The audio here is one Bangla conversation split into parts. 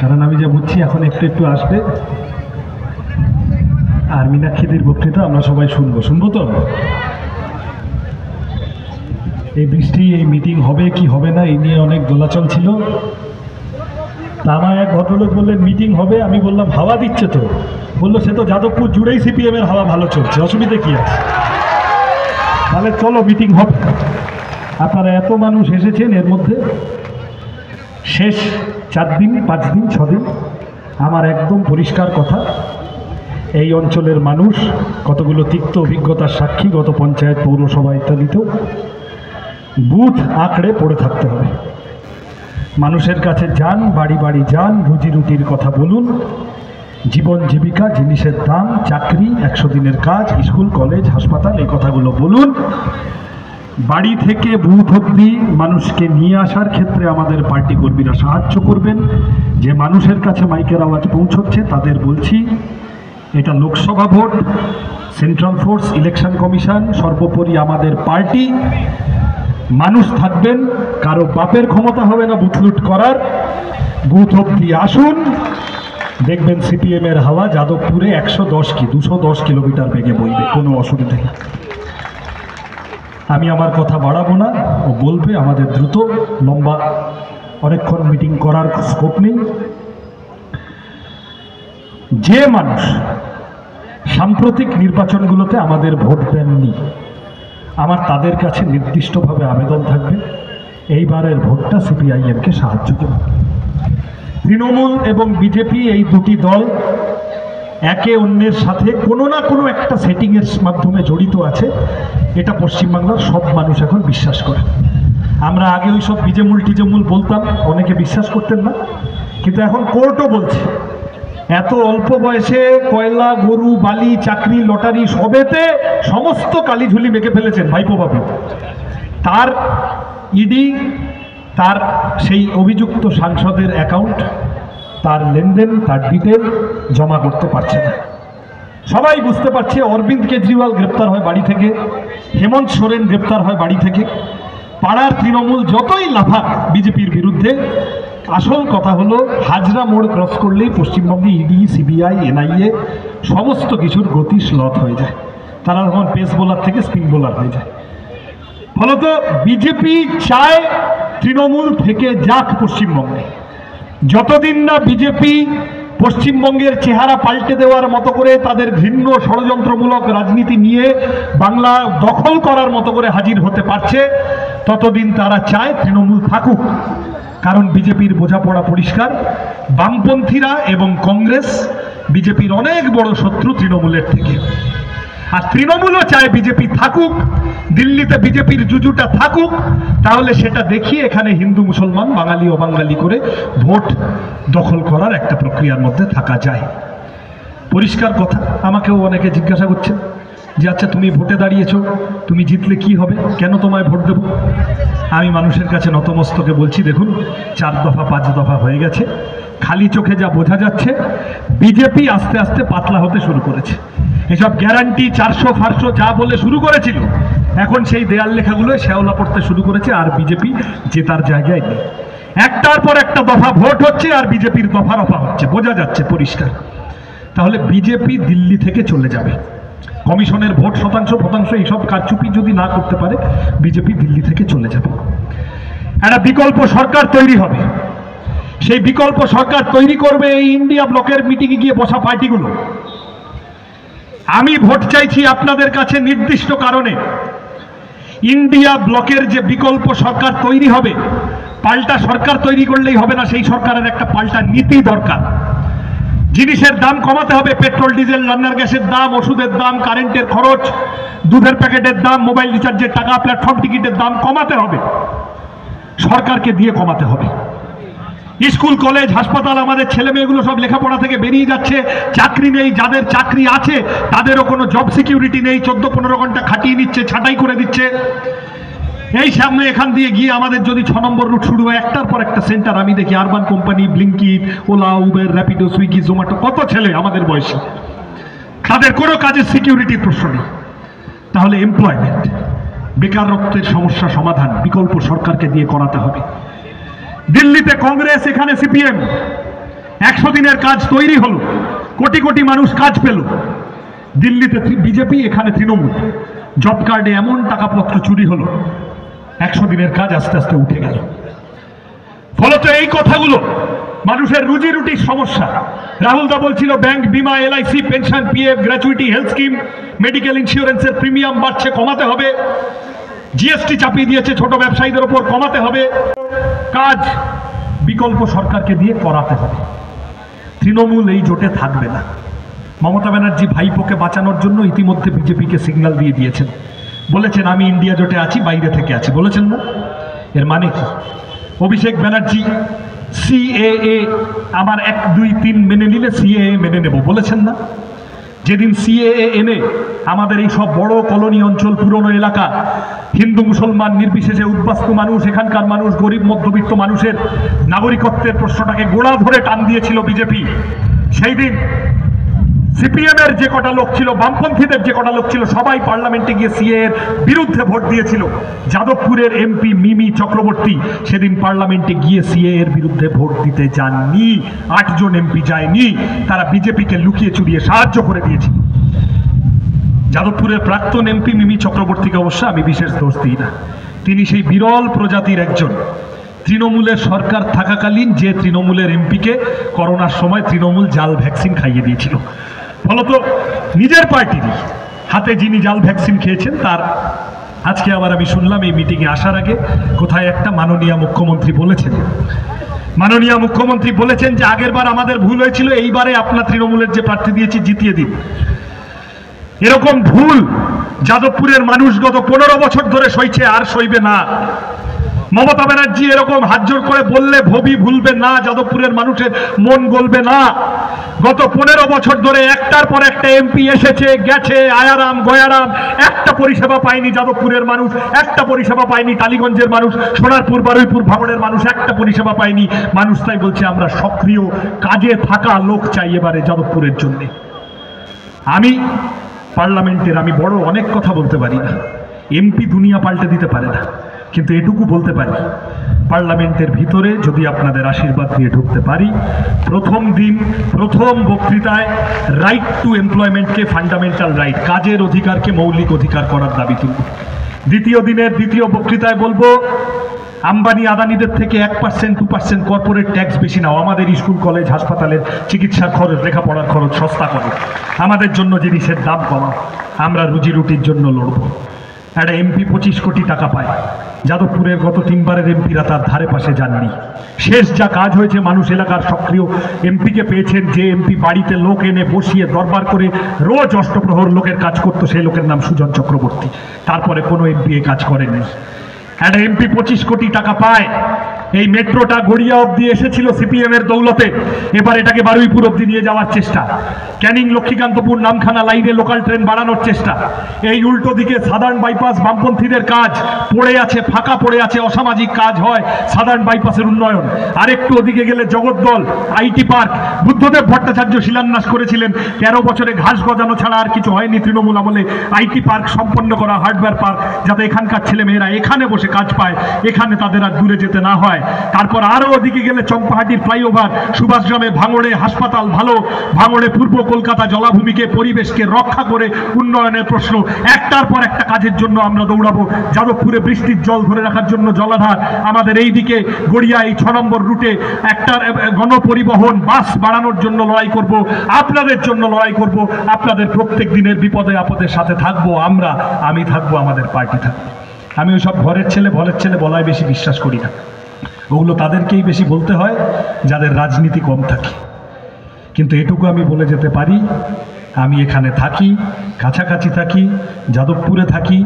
কারণ আমি যা বুঝছি এখন একটু একটু আসবে, আর মীনাক্ষীদের বক্তৃতা আমরা সবাই শুনবো তো। এই বৃষ্টি, এই মিটিং হবে কি হবে না এই নিয়ে অনেক দোলাচল ছিল। তা আমার এক ভদ্রলোক বললেন মিটিং হবে, আমি বললাম হাওয়া দিচ্ছে তো। বললো সে তো যাদবপুর জুড়েই সিপিএম এর হাওয়া ভালো চলছে, অসুবিধা কি আছে, তাহলে চলো মিটিং হবে। আপনারা এত মানুষ এসেছেন, এর মধ্যে শেষ 4 দিন 5 দিন 6 দিন আমার একদম পরিষ্কার কথা, এই অঞ্চলের মানুষ কতগুলো তিক্ত অভিজ্ঞতার সাক্ষী, গত পঞ্চায়েত পৌরসভা ইত্যাদিতেও বুথ আঁকড়ে পড়ে থাকতে হবে। মানুষের কাছে যান, বাড়ি বাড়ি যান, রুজি রুটির কথা বলুন, জীবন জীবিকা, জিনিসের দাম, চাকরি, 100 দিনের কাজ, স্কুল কলেজ হাসপাতাল, এই কথাগুলো বলুন। বাড়ি থেকে বুথ অবধি মানুষকে নিয়ে আসার ক্ষেত্রে আমাদের পার্টি কর্মীরা সাহায্য করবেন। যে মানুষের কাছে মাইকের আওয়াজ পৌঁছচ্ছে তাদের বলছি, এটা Lok Sabha vote, central force, election commission, সর্বোপরি আমাদের পার্টি। মানুষ থাকবেন, কারো বাপের ক্ষমতা হবে না বুথ লুট করার। বুথ অবধি আসুন, দেখবেন সিপিএম এর হাওয়া যাদবপুরে 110 কি 210 কিলোমিটার বেগে বইবে, কোনো অসুবিধা নেই। আমি আমার কথা বাড়াবো না, ও বলবে, আমাদের দ্রুত লম্বা অনেকক্ষণ মিটিং করার স্কোপ নেই। যে মানুষ সাম্প্রতিক নির্বাচনগুলোতে আমাদের ভোট দেননি, আমার তাদের কাছে নির্দিষ্টভাবে আবেদন থাকবে, এইবারের ভোটটা সিপিআইএমকে সাহায্য করবে। তৃণমূল এবং বিজেপি এই দুটি দল একে অন্যের সাথে কোনো না কোনো একটা সেটিংয়ের মাধ্যমে জড়িত আছে, এটা পশ্চিমবাংলার সব মানুষ এখন বিশ্বাস করে। আমরা আগে ওই সব বিজেমুল টিজেমুল বলতাম, অনেকে বিশ্বাস করতেন না, কিন্তু এখন কোর্টও বলছে এত অল্প বয়সে কয়লা, গরু, বালি, চাকরি, লটারি সবেতে সমস্ত কালিঝুলি মেখে ফেলেছেন ভাইপো বাবু। তার ইডি তার সেই অভিযুক্ত সাংসদের অ্যাকাউন্ট, তার লেনদেন, তার ডিটেল জমা করতে পারছে না। সবাই বুঝতে পারছে, অরবিন্দ কেজরিওয়াল গ্রেপ্তার হয় বাড়ি থেকে, হেমন্ত সোরেন গ্রেপ্তার হয় বাড়ি থেকে, পাড়ার তৃণমূল যতই লাফাক বিজেপির বিরুদ্ধে, আসল কথা হলো হাজরা মোড় ক্রস করলেই পশ্চিমবঙ্গে ইডি, সিবিআই, এনআইএ সমস্ত কিছুর গতি স্লথ হয়ে যায়। তারা তখন পেস বোলার থেকে স্পিন বোলার হয়ে যায়। ফলত বিজেপি চায় তৃণমূল থেকে যাক পশ্চিমবঙ্গে। যতদিন না বিজেপি পশ্চিমবঙ্গের চেহারা পাল্টে দেওয়ার মতো করে তাদের ঘৃণ্য ষড়যন্ত্রমূলক রাজনীতি নিয়ে বাংলা দখল করার মতো করে হাজির হতে পারছে, ততদিন তারা চায় তৃণমূল থাকুক। কারণ বিজেপির বোঝাপড়া পরিষ্কার, বামপন্থীরা এবং কংগ্রেস বিজেপির অনেক বড় শত্রু তৃণমূলের থেকে। আর তৃণমূলও চায় বিজেপি থাকুক, দিল্লিতে বিজেপির জুজুটা থাকুক, তাহলে সেটা দেখিয়ে এখানে হিন্দু মুসলমান, বাঙালি ও বাঙালি করে ভোট দখল করার একটা প্রক্রিয়ার মধ্যে থাকা যায়। পরিষ্কার কথা। আমাকেও অনেকে জিজ্ঞাসা করছে যে আচ্ছা তুমি ভোটে দাঁড়িয়েছো, তুমি জিতলে কি হবে, কেন তোমায় ভোট দেব? আমি মানুষের কাছে নতমস্তকে বলছি, দেখুন 4 দফা 5 দফা হয়ে গেছে, খালি চোখে যা বোঝা যাচ্ছে বিজেপি আস্তে আস্তে পাতলা হতে শুরু করেছে। এসব গ্যারান্টি 400 যা বলে শুরু করেছিল, এখন সেই দেয়াল লেখাগুলো শ্যাওলা পড়তে শুরু করেছে, আর বিজেপি জেতার জায়গায় নেই। একটার পর একটা দফা ভোট হচ্ছে আর বিজেপির দফা রফা হচ্ছে, বোঝা যাচ্ছে পরিষ্কার। তাহলে বিজেপি দিল্লি থেকে চলে যাবে। কমিশনের ভোট শতাংশ এইসব কারচুপি যদি না করতে পারে, বিজেপি দিল্লি থেকে চলে যাবে। একটা বিকল্প সরকার তৈরি হবে। সেই বিকল্প সরকার তৈরি করবে এই ইন্ডিয়া ব্লকের মিটিংয়ে গিয়ে বসা পার্টিগুলো। আমি ভোট চাইছি আপনাদের কাছে নির্দিষ্ট কারণে। ইন্ডিয়া ব্লকের যে বিকল্প সরকার তৈরি হবে, পাল্টা সরকার তৈরি করলেই হবে না, সেই সরকারের একটা পাল্টা নীতি দরকার। জিনিসের দাম কমাতে হবে, পেট্রোল, ডিজেল, রান্নার গ্যাসের দাম, ওষুধের দাম, কারেন্টের খরচ, দুধের প্যাকেটের দাম, মোবাইল রিচার্জের টাকা, প্ল্যাটফর্ম টিকিটের দাম কমাতে হবে, সরকারকে দিয়ে কমাতে হবে। স্কুল কলেজ হাসপাতাল, আমাদের ছেলে মেয়েগুলো সব লেখাপড়া থেকে বেরিয়ে যাচ্ছে, চাকরি নেই, যাদের চাকরি আছে তাদেরও কোনো জব সিকিউরিটি নেই, 14-15 ঘন্টা খাটিয়ে নিচ্ছে, ছাঁটাই করে দিচ্ছে। এই সামনে এখান দিয়ে গিয়ে আমাদের যদি 6 নম্বর রুট শুরু হয়, একটার পর একটা সেন্টার আমি দেখি, urban company, Blinkit, OLA, Uber, Rapido, Swiggy, Zomato, কত ছেলে আমাদের বয়সী, তাদের কোনো কাজের সিকিউরিটির প্রশ্ন নেই। তাহলে এমপ্লয়মেন্ট, বেকারত্বের সমস্যা সমাধান বিকল্প সরকারকে দিয়ে করাতে হবে। দিল্লিতে কংগ্রেস, এখানে সিপিএম, 100 দিনের কাজ তৈরি হলো, কোটি কোটি মানুষ কাজ পেল। দিল্লিতে বিজেপি, এখানে তৃণমূল। জব কার্ডে এমন টাকাপত্র চুরি হলো, 100 দিনের কাজ আস্তে আস্তে উঠে গেল। ফলত এই কথাগুলো মানুষের রুজি রুটির সমস্যা। রাহুল দা বলছিল ব্যাংক, বিমা, LIC, pension, PF, gratuity, health scheme, medical ইন্স্যুরেন্সের প্রিমিয়াম বাড়ছে, কমাতে হবে। জিএসটি চাপিয়ে দিয়েছে ছোট ব্যবসায়ীদের উপর, কমাতে হবে। কাজ বিকল্প সরকারকে দিয়ে করাতে হবে। তৃণমূল এই জোটে থাকবে না। মমতা ব্যানার্জি ভাইপোকে বাঁচানোর জন্য ইতিমধ্যে বিজেপিকে সিগন্যাল দিয়ে দিয়েছেন, বলেছেন আমি ইন্ডিয়া জোটে আছি, বাইরে থেকে আছি, বলেছেন না? এর মানে কি? অভিষেক ব্যানার্জি সিএএ আমার 1, 2, 3 মেনে নিলে সিএএ মেনে নেব, বলেছেন না? যেদিন সিএএ এনে আমাদের এই সব বড় কলোনি অঞ্চল, পুরনো এলাকা, হিন্দু মুসলমান নির্বিশেষে উদ্বাস্তু মানুষ, এখানকার মানুষ, গরিব মধ্যবিত্ত মানুষের নাগরিকত্বের প্রশ্নটাকে গোড়া ধরে টান দিয়েছিল বিজেপি, সেই দিন সিপিএম এর যে কটা লোক ছিল, বামপন্থীদের যে কটা লোক ছিল, সবাই পার্লামেন্টে গিয়ে সিএ এর বিরুদ্ধে ভোট দিয়েছিল। যাদবপুরের এমপি মিমি চক্রবর্তী সেদিন পার্লামেন্টে গিয়ে সিএ এর বিরুদ্ধে ভোট দিতে যাননি। 8 জন এমপি যায়নি, তারা বিজেপিকে লুকিয়ে চুরিয়ে সাহায্য করে দিয়েছিল। যাদবপুরের প্রাক্তন এমপি মিমি চক্রবর্তীকে অবশ্য আমি বিশেষ দোষ দিই না। তিনি সেই বিরল প্রজাতির একজন। তৃণমূলের সরকার থাকাকালীন যে তৃণমূলের এমপিকে করোনার সময় তৃণমূল জাল ভ্যাকসিন খাইয়ে দিয়েছিল। ফলত নিজের পার্টিরই হাতে যিনি জাল ভ্যাকসিন খেয়েছেন, তার আজকে আবার আমি শুনলাম এই মিটিংয়ে আসার আগে কোথায় একটা মাননীয় মুখ্যমন্ত্রী বলেছেন যে আগের বার আমাদের ভুল হয়েছিল, এইবারে আপনার তৃণমূলের যে প্রার্থী দিয়েছি জিতিয়ে দিন। এরকম ভুল যাদবপুরের মানুষ গত 15 বছর ধরে সইছে, আর সইবে না। মমতা ব্যানার্জি এরকম হাত জোর করে বললে ভুলবে না, যাদবপুরের মানুষের মন গলবে না। গত 15 বছর ধরে একটার পর একটা এমপি এসেছে গেছে, আয়ারাম গয়ারাম, একটা পরিষেবা পায়নি যাদবপুরের মানুষ, একটা পরিষেবা পায়নি টালিগঞ্জের মানুষ, সোনারপুর, বারুইপুর, ভাঙড়ের মানুষ একটা পরিষেবা পায়নি। মানুষ তাই বলছে আমরা সক্রিয় কাজে থাকা লোক চাই এবারে যাদবপুরের জন্য। আমি পার্লামেন্টের, আমি বড় অনেক কথা বলতে পারি না, এমপি দুনিয়া পাল্টে দিতে পারে না, কিন্তু এটুকু বলতে পারি, পার্লামেন্টের ভিতরে যদি আপনাদের আশীর্বাদ দিয়ে ঢুকতে পারি, প্রথম দিন প্রথম বক্তৃতায় রাইট টু এমপ্লয়মেন্টকে ফান্ডামেন্টাল রাইট, কাজের অধিকারকে মৌলিক অধিকার করার দাবি তুলব। দ্বিতীয় দিনের দ্বিতীয় বক্তৃতায় বলবো আম্বানি আদানিদের থেকে 1%, 2% কর্পোরেট ট্যাক্স বেশি নাও, আমাদের স্কুল কলেজ হাসপাতালের চিকিৎসার খরচ, লেখাপড়ার খরচ সস্তা করো, আমাদের জন্য জিনিসের দাম কমাও, আমরা রুজি রুটির জন্য লড়ব। একটা এমপি 25 কোটি টাকা পায়, যাদবপুরের গত 3 বারের এমপিরা তার ধারে পাশে যাননি। শেষ যা কাজ হয়েছে, মানুষ এলাকার সক্রিয় এমপিকে পেয়েছেন, যে এমপি বাড়িতে লোক এনে বসিয়ে দরবার করে রোজ অষ্টপ্রহর লোকের কাজ করতো, সেই লোকের নাম সুজন চক্রবর্তী। তারপরে কোনো এমপি এ কাজ করেনি। একটা এমপি 25 কোটি টাকা পায়। এই মেট্রোটা গড়িয়া অব্দি এসেছিল সিপিএম এর দৌলতে, এবার এটাকে বারুইপুর অব্দি নিয়ে যাওয়ার চেষ্টা। ক্যানিং লক্ষ্মীকান্তপুর নামখানা লাইনে লোকাল ট্রেন বাড়ানোর চেষ্টা। এই উল্টো দিকে সাধারণ বাইপাস বামপন্থীদের কাজ পড়ে আছে, ফাঁকা পড়ে আছে, অসামাজিক কাজ হয়, সাধারণ বাইপাসের উন্নয়ন। আরেকটু ওদিকে গেলে জগদ্দল আইটি পার্ক, বুদ্ধদেব ভট্টাচার্য শিলান্যাস করেছিলেন। 13 বছরে ঘাস গজানো ছাড়া আর কিছু হয়নি তৃণমূল আমলে। আইটি পার্ক সম্পন্ন করা, হার্ডওয়্যার পার্ক, যাতে এখানকার ছেলেমেয়েরা এখানে বসে কাজ পায়, এখানে তাদের আর দূরে যেতে না হয়। তারপর আরো ওদিকে গেলে চম্পাহাটির ফ্লাইওভার, সুভাষগ্রামে ভাঙড়ে হাসপাতাল ভালো, ভাঙড়ে পূর্ব কলকাতা জলাভূমিকে পরিবেশকে রক্ষা করে উন্নয়নের প্রশ্ন। একটার পর একটা কাজের জন্য আমরা দৌড়াবো। যাদবপুরে বৃষ্টির জল ধরে রাখার জন্য জলাধার, আমাদের এই দিকে গড়িয়া এই 6 নম্বর রুটে একটা গণপরিবহন বাস বাড়ানোর জন্য লড়াই করব, আপনাদের জন্য লড়াই করব। আপনাদের প্রত্যেক দিনের বিপদে আপদের সাথে থাকবো আমরা, আমি থাকবো, আমাদের পার্টি থাকবে। আমি ওই সব ঘরের ছেলে ভলের ছেলে বলায় বেশি বিশ্বাস করি না, ওগুলো তাদেরকেই বেশি বলতে হয় যাদের রাজনীতি কম থাকে। কিন্তু এটুকু আমি বলে যেতে পারি, আমি এখানে থাকি, কাছাকাছি থাকি, যাদবপুরে থাকি।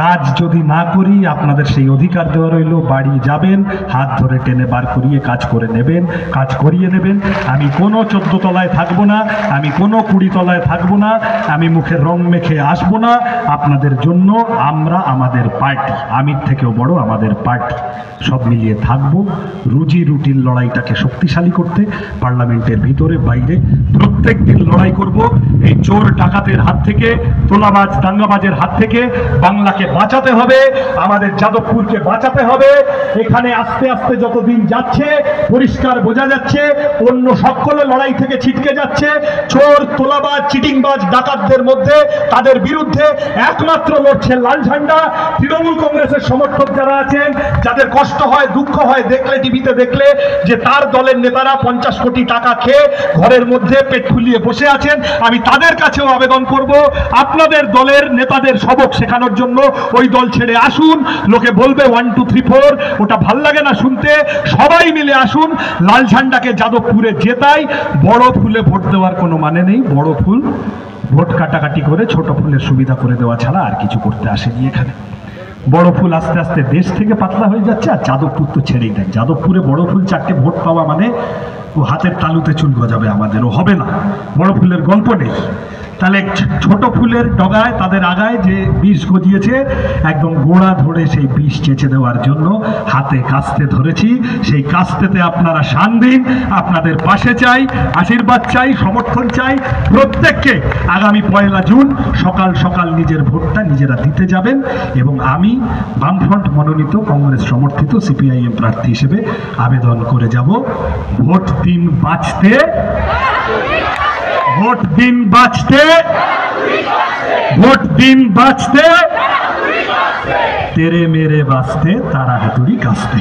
কাজ যদি না করি, আপনাদের সেই অধিকার দেওয়া রইল, বাড়ি যাবেন, হাত ধরে টেনে বার করিয়ে কাজ করে নেবেন, কাজ করিয়ে নেবেন। আমি কোনো 14 তলায় থাকবো না, আমি কোনো 20 তলায় থাকবো না, আমি মুখের রং মেখে আসবো না। আপনাদের জন্য আমরা, আমাদের পার্টি, আমির থেকেও বড় আমাদের পার্টি, সব মিলিয়ে থাকবো। রুজি রুটির লড়াইটাকে শক্তিশালী করতে পার্লামেন্টের ভিতরে বাইরে প্রত্যেক দিন লড়াই করব। এই চোর ডাকাতের হাত থেকে, তোলাবাজ দাঙ্গাবাজের হাত থেকে বাংলাকে লালঝান্ডাকে বাঁচাতে হবে, আমাদের যাদবপুরকে বাঁচাতে হবে। এখানে আস্তে আস্তে যতদিন যাচ্ছে পরিষ্কার বোঝা যাচ্ছে অন্য সকল লড়াই থেকে ছিটকে যাচ্ছে। চোর, তোলাবাজ, চিটিংবাজ, ডাকাতদের মধ্যে তাদের বিরুদ্ধে একমাত্র লড়ছে লালঝান্ডা। তৃণমূল কংগ্রেসের সমর্থক যারা আছেন, যাদের কষ্ট হয়, দুঃখ হয় দেখলে, টিভিতে দেখলে যে তার দলের নেতারা 50 কোটি টাকা খেয়ে ঘরের মধ্যে পেট ফুলিয়ে বসে আছেন, আমি তাদের কাছেও আবেদন করব আপনাদের দলের নেতাদের সবক শেখানোর জন্য ওই দল ছেড়ে আসুন। লোকে বলবে 1 2 3 4, ওটা ভাল লাগে না শুনতে। সবাই মিলে আসুন, লাল ঝান্ডাকে যাদবপুরে জেতাই। বড় ফুলে ভোট দেওয়ার কোনো মানে নেই। বড় ফুল ভোট কাটাকাটি করে ছোট ফুলের সুবিধা করে দেওয়া ছাড়া আর কিছু করতে আসেনি এখানে। বড় ফুল আস্তে আস্তে দেশ থেকে পাতলা হয়ে যাচ্ছে, আর যাদবপুর তো ছেড়েই দেয়। যাদবপুরে বড় ফুল 4টে ভোট পাওয়া মানে ও হাতের তালুতে চুল গজাবে, আমাদেরও হবে না। বড় ফুলের গল্প নেই। তাহলে ছোট ফুলের ডগায় তাদের আগায় যে বিষ গজিয়েছে, একদম গোড়া ধরে সেই বিষ চেঁচে দেওয়ার জন্য হাতে কাস্তে ধরেছি। সেই কাস্তেতে আপনারা শান দিন, আপনাদের পাশে চাই, আশীর্বাদ চাই, সমর্থন চাই প্রত্যেককে। আগামী 1 জুন সকাল সকাল নিজের ভোটটা নিজেরা দিতে যাবেন, এবং আমি বামফ্রন্ট মনোনীত কংগ্রেস সমর্থিত সিপিআইএম প্রার্থী হিসেবে আবেদন করে যাব, ভোট দিন বাঁচতে, ভোট দিন বাঁচতে, ভোট দিন বাঁচতে, তেরে মেরে বাঁচতে, তারা হাতুড়ি কাঁচতে।